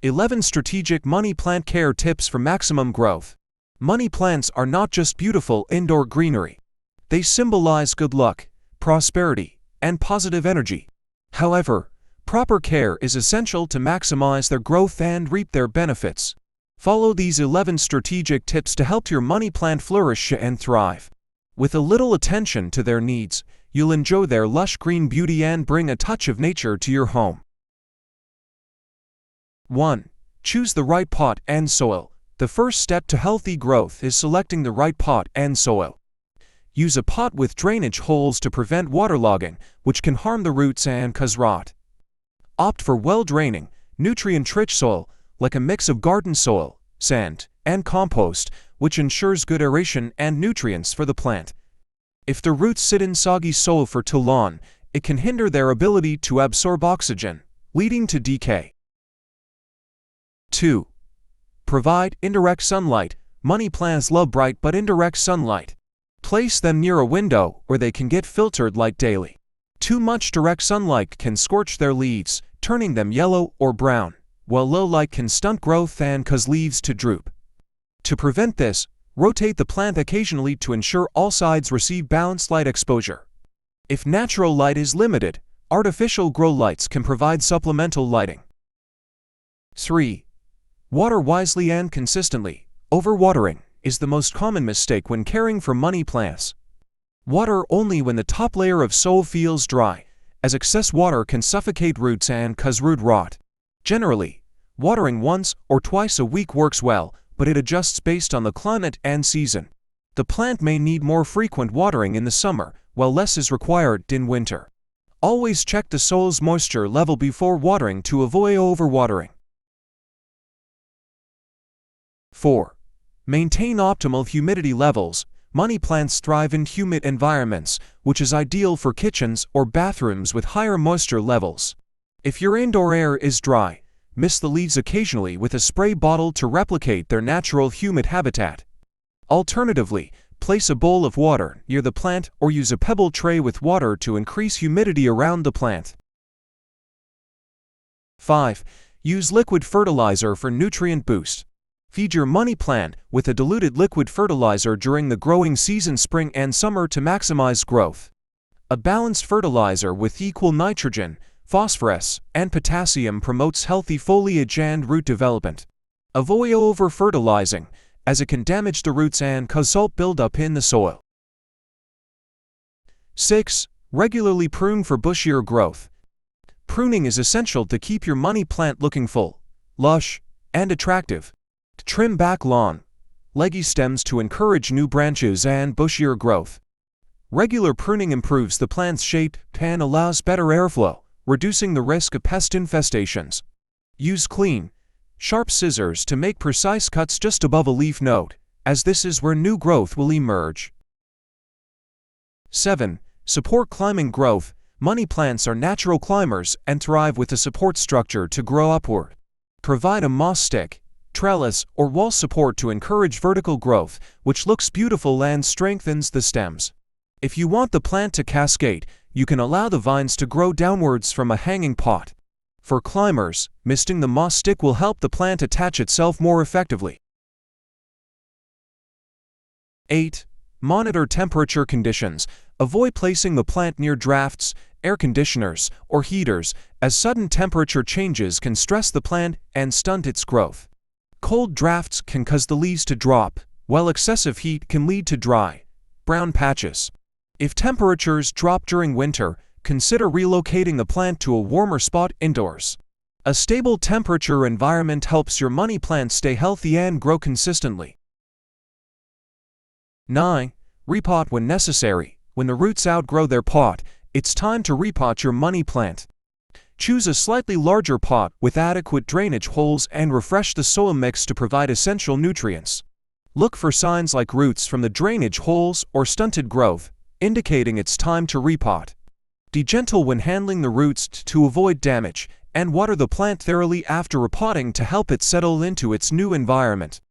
11 Strategic Money Plant Care Tips for Maximum Growth. Money plants are not just beautiful indoor greenery. They symbolize good luck, prosperity, and positive energy. However, proper care is essential to maximize their growth and reap their benefits. Follow these 11 strategic tips to help your money plant flourish and thrive. With a little attention to their needs, you'll enjoy their lush green beauty and bring a touch of nature to your home. 1. Choose the right pot and soil. The first step to healthy growth is selecting the right pot and soil. Use a pot with drainage holes to prevent waterlogging, which can harm the roots and cause rot. Opt for well-draining, nutrient-rich soil, like a mix of garden soil, sand, and compost, which ensures good aeration and nutrients for the plant. If the roots sit in soggy soil for too long, it can hinder their ability to absorb oxygen, leading to decay. 2. Provide indirect sunlight. Money plants love bright but indirect sunlight. Place them near a window where they can get filtered light daily. Too much direct sunlight can scorch their leaves, turning them yellow or brown, while low light can stunt growth and cause leaves to droop. To prevent this, rotate the plant occasionally to ensure all sides receive balanced light exposure. If natural light is limited, artificial grow lights can provide supplemental lighting. 3. Water wisely and consistently. Overwatering is the most common mistake when caring for money plants. Water only when the top layer of soil feels dry, as excess water can suffocate roots and cause root rot. Generally, watering once or twice a week works well, but it adjusts based on the climate and season. The plant may need more frequent watering in the summer, while less is required in winter. Always check the soil's moisture level before watering to avoid overwatering. 4. Maintain optimal humidity levels. Money plants thrive in humid environments, which is ideal for kitchens or bathrooms with higher moisture levels. If your indoor air is dry, mist the leaves occasionally with a spray bottle to replicate their natural humid habitat. Alternatively, place a bowl of water near the plant or use a pebble tray with water to increase humidity around the plant. 5. Use liquid fertilizer for nutrient boost. Feed your money plant with a diluted liquid fertilizer during the growing season spring and summer to maximize growth. A balanced fertilizer with equal nitrogen, phosphorus, and potassium promotes healthy foliage and root development. Avoid over-fertilizing, as it can damage the roots and cause salt buildup in the soil. 6. Regularly prune for bushier growth. Pruning is essential to keep your money plant looking full, lush, and attractive. Trim back long, leggy stems to encourage new branches and bushier growth. Regular pruning improves the plant's shape and allows better airflow, reducing the risk of pest infestations. Use clean, sharp scissors to make precise cuts just above a leaf node, as this is where new growth will emerge. 7. Support climbing growth. Money plants are natural climbers and thrive with a support structure to grow upward. Provide a moss stick, trellis, or wall support to encourage vertical growth, which looks beautiful and strengthens the stems. If you want the plant to cascade, you can allow the vines to grow downwards from a hanging pot. For climbers, misting the moss stick will help the plant attach itself more effectively. 8. Monitor temperature conditions. Avoid placing the plant near drafts, air conditioners, or heaters, as sudden temperature changes can stress the plant and stunt its growth. Cold drafts can cause the leaves to drop, while excessive heat can lead to dry, brown patches. If temperatures drop during winter, consider relocating the plant to a warmer spot indoors. A stable temperature environment helps your money plant stay healthy and grow consistently. 9. Repot when necessary. When the roots outgrow their pot, it's time to repot your money plant. Choose a slightly larger pot with adequate drainage holes and refresh the soil mix to provide essential nutrients. Look for signs like roots from the drainage holes or stunted growth, indicating it's time to repot. Be gentle when handling the roots to avoid damage, and water the plant thoroughly after repotting to help it settle into its new environment.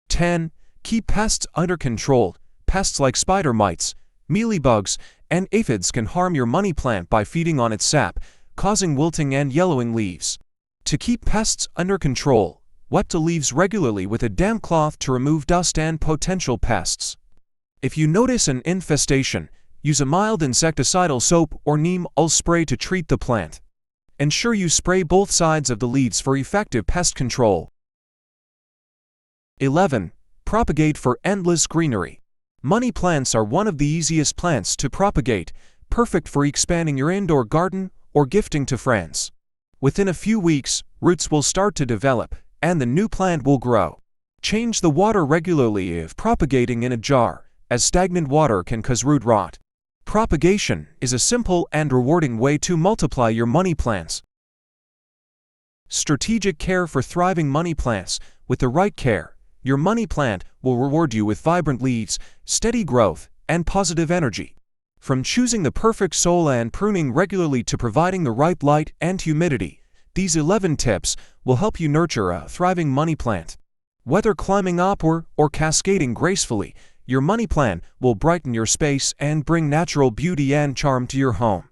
10. Keep pests under control. Pests like spider mites, mealybugs, and aphids can harm your money plant by feeding on its sap, causing wilting and yellowing leaves. To keep pests under control, wet the leaves regularly with a damp cloth to remove dust and potential pests. If you notice an infestation, use a mild insecticidal soap or neem oil spray to treat the plant. Ensure you spray both sides of the leaves for effective pest control. 11. Propagate for endless greenery. Money plants are one of the easiest plants to propagate, perfect for expanding your indoor garden or gifting to friends. Within a few weeks, roots will start to develop, and the new plant will grow. Change the water regularly if propagating in a jar, as stagnant water can cause root rot. Propagation is a simple and rewarding way to multiply your money plants. Strategic care for thriving money plants. With the right care, your money plant will reward you with vibrant leaves, steady growth, and positive energy. From choosing the perfect soil and pruning regularly to providing the right light and humidity, these 11 tips will help you nurture a thriving money plant. Whether climbing upward or cascading gracefully, your money plant will brighten your space and bring natural beauty and charm to your home.